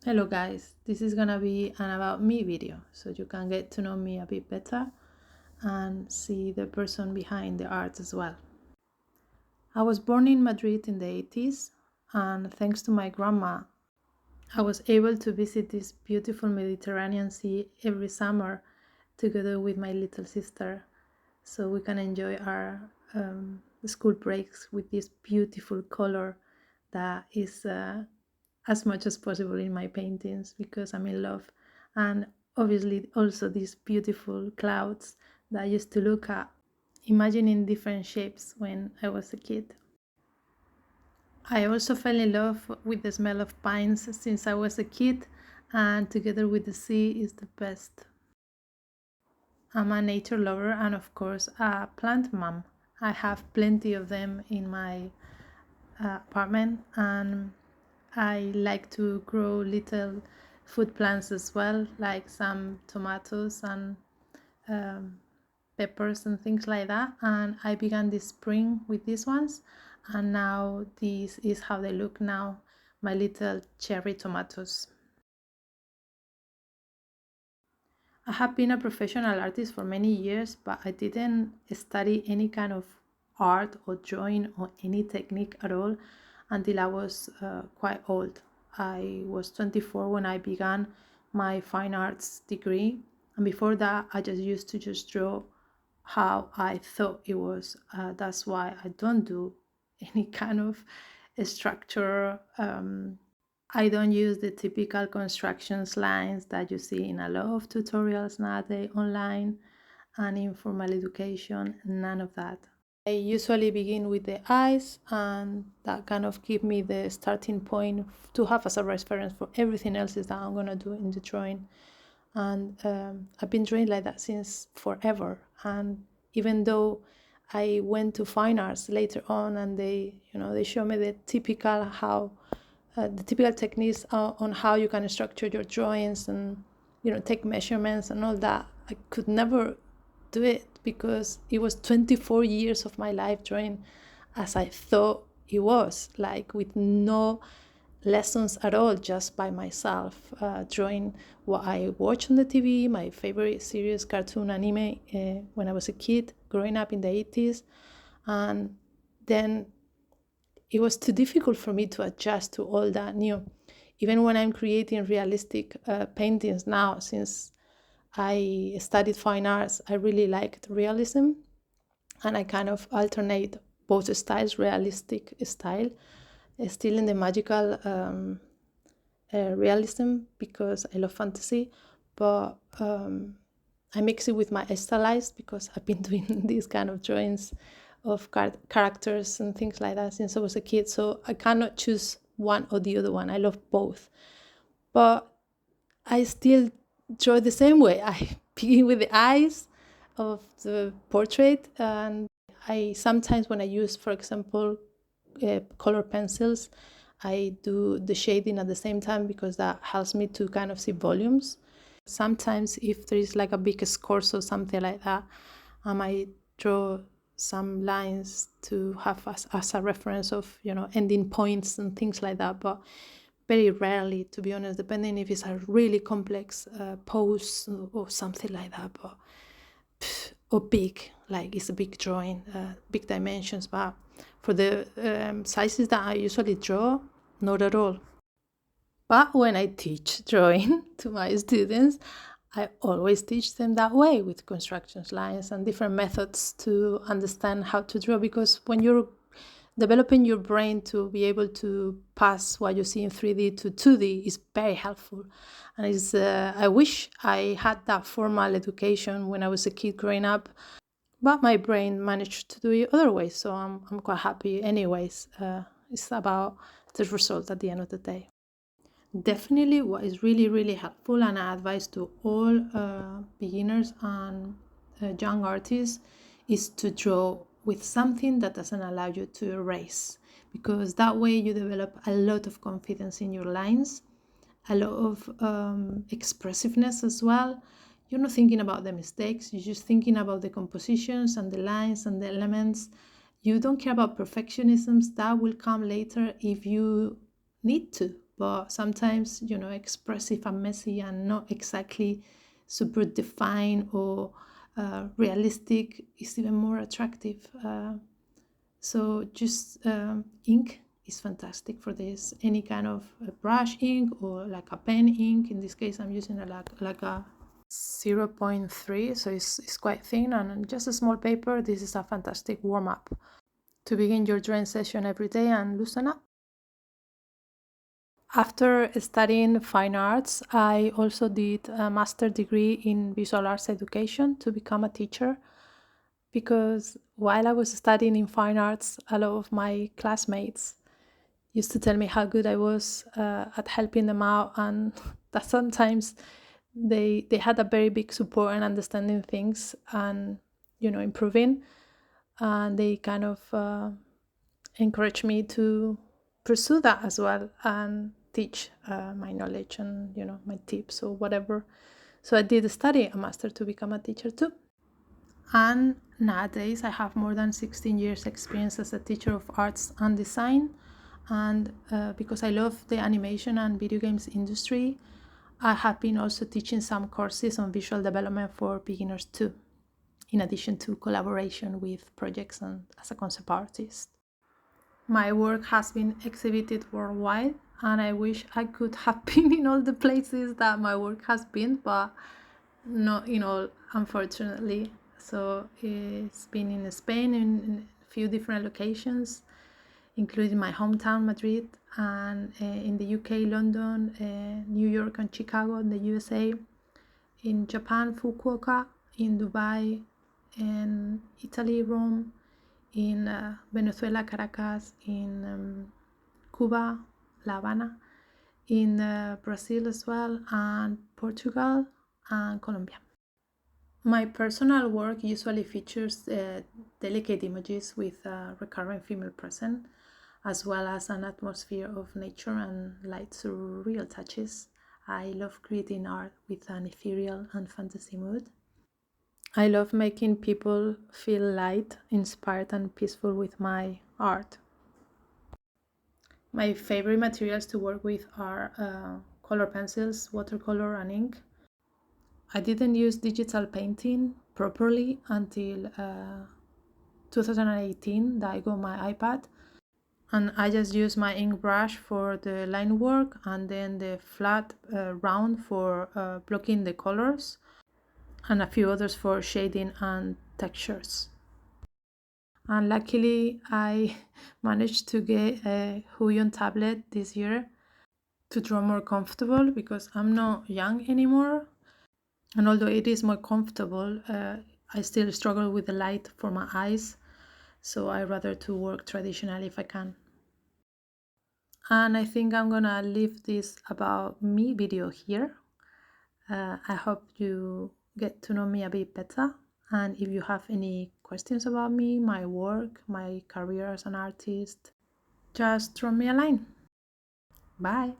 Hello guys, this is gonna be an about me video so you can get to know me a bit better and see the person behind the art as well. I was born in Madrid in the 80s, and thanks to my grandma, I was able to visit this beautiful Mediterranean Sea every summer together with my little sister, so we can enjoy our school breaks with this beautiful color that is as much as possible in my paintings because I'm in love. And obviously, also these beautiful clouds that I used to look at, imagining different shapes when I was a kid. I also fell in love with the smell of pines since I was a kid, and together with the sea is the best. I'm a nature lover and, of course, a plant mom. I have plenty of them in my apartment, and I like to grow little food plants as well, like some tomatoes and um, peppers and things like that. And I began this spring with these ones, and now this is how they look now, my little cherry tomatoes. I have been a professional artist for many years, but I didn't study any kind of art or drawing or any technique at all until I was quite old. I was 24 when I began my fine arts degree, and before that, I just used to just draw how I thought it was. That's why I don't do any kind of structure. I don't use the typical constructions lines that you see in a lot of tutorials nowadays online and in formal education, none of that. I usually begin with the eyes, and that kind of give me the starting point to have as a reference for everything else that I'm gonna do in the drawing. And I've been drawing like that since forever. And even though I went to fine arts later on, and they show me the typical techniques on how you can structure your drawings and take measurements and all that. I could never do it because it was 24 years of my life drawing as I thought it was, like with no lessons at all, just by myself, drawing what I watched on the TV, my favorite series, cartoon anime, when I was a kid, growing up in the 80s. And then it was too difficult for me to adjust to all that new. Even when I'm creating realistic paintings now, since I studied fine arts, I really liked realism, and I kind of alternate both styles, realistic style, still in the magical realism because I love fantasy, but I mix it with my stylized because I've been doing these kind of drawings of characters and things like that since I was a kid. So I cannot choose one or the other one. I love both, but I still draw the same way. I begin with the eyes of the portrait, and I sometimes, when I use, for example, color pencils, I do the shading at the same time because that helps me to kind of see volumes. Sometimes if there is like a big scorch or something like that, I might draw some lines to have as a reference of, ending points and things like that. But very rarely, to be honest, depending if it's a really complex pose or something like that. But or big, like it's a big drawing, big dimensions. But for the sizes that I usually draw, not at all. But when I teach drawing to my students, I always teach them that way with constructions lines and different methods to understand how to draw, because when you're developing your brain to be able to pass what you see in 3D to 2D is very helpful. And I wish I had that formal education when I was a kid growing up, but my brain managed to do it other ways, so I'm quite happy anyways. It's about the result at the end of the day. Definitely, what is really, really helpful, and I advise to all beginners and young artists, is to draw with something that doesn't allow you to erase, because that way you develop a lot of confidence in your lines, a lot of expressiveness as well. You're not thinking about the mistakes, you're just thinking about the compositions and the lines and the elements. You don't care about perfectionisms, that will come later if you need to, but sometimes, expressive and messy and not exactly super defined or realistic is even more attractive. So just ink is fantastic for this. Any kind of brush ink or like a pen ink. In this case, I'm using like a 0.3, so it's quite thin and just a small paper. This is a fantastic warm-up to begin your drawing session every day and loosen up. After studying fine arts, I also did a master's degree in visual arts education to become a teacher, because while I was studying in fine arts, a lot of my classmates used to tell me how good I was at helping them out, and that sometimes they had a very big support and understanding things and improving, and they kind of encouraged me to pursue that as well and teach my knowledge and my tips or whatever. So I did study a master to become a teacher too. And nowadays I have more than 16 years experience as a teacher of arts and design. And because I love the animation and video games industry, I have been also teaching some courses on visual development for beginners too, in addition to collaboration with projects and as a concept artist. My work has been exhibited worldwide, and I wish I could have been in all the places that my work has been, but not in all, unfortunately. So it's been in Spain in a few different locations, including my hometown, Madrid, and in the UK, London, New York, and Chicago in the USA, in Japan, Fukuoka, in Dubai, in Italy, Rome, in Venezuela, Caracas, in Cuba, La Habana, in Brazil as well, and Portugal and Colombia. My personal work usually features delicate images with a recurrent female present, as well as an atmosphere of nature and light surreal touches. I love creating art with an ethereal and fantasy mood. I love making people feel light, inspired, and peaceful with my art. My favorite materials to work with are color pencils, watercolor, and ink. I didn't use digital painting properly until 2018 that I got my iPad, and I just use my ink brush for the line work and then the flat round for blocking the colors, and a few others for shading and textures. And luckily I managed to get a Huion tablet this year to draw more comfortable, because I'm not young anymore, and although it is more comfortable, I still struggle with the light for my eyes, so I rather to work traditionally if I can. And I think I'm gonna leave this about me video here. I hope you get to know me a bit better, and if you have any questions about me, my work, my career as an artist, just drop me a line. Bye.